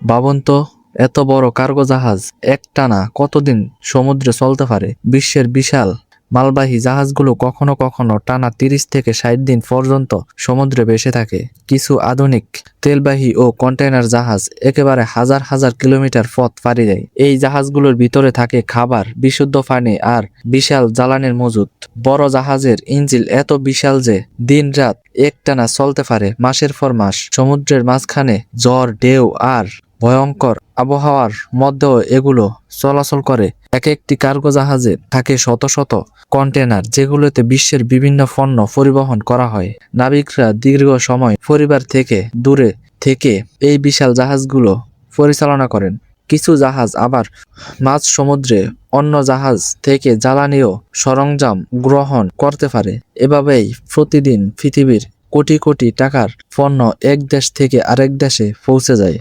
ভাবুন তো, এত বড় কার্গো জাহাজ একটানা কতদিন সমুদ্রে চলতে পারে? বিশ্বের বিশাল মালবাহী জাহাজগুলো কখনো কখনো টানা 30 থেকে 60 দিন পর্যন্ত সমুদ্রে ভেসে থাকে। কিছু আধুনিক তেলবাহী ও কন্টেইনার জাহাজ একেবারে হাজার হাজার কিলোমিটার পথ পাড়ি দেয়। এই জাহাজগুলোর ভিতরে থাকে খাবার, বিশুদ্ধ পানি আর বিশাল জ্বালানির মজুত। বড় জাহাজের ইঞ্জিন এত বিশাল যে দিন রাত একটানা চলতে পারে মাসের পর মাস। সমুদ্রের মাঝখানে ঝড়, ঢেউ আর ভয়ঙ্কর আবহাওয়ার মধ্যেও এগুলো চলাচল করে। এক একটি কার্গো জাহাজে থাকে শত শত কন্টেনার, যেগুলোতে বিশ্বের বিভিন্ন পণ্য পরিবহন করা হয়। নাবিকরা দীর্ঘ সময় পরিবার থেকে দূরে থেকে এই বিশাল জাহাজগুলো পরিচালনা করেন। কিছু জাহাজ আবার মাঝ সমুদ্রে অন্য জাহাজ থেকে জ্বালানি ও সরঞ্জাম গ্রহণ করতে পারে। এভাবেই প্রতিদিন পৃথিবীর কোটি কোটি টাকার পণ্য এক দেশ থেকে আরেক দেশে পৌঁছে যায়।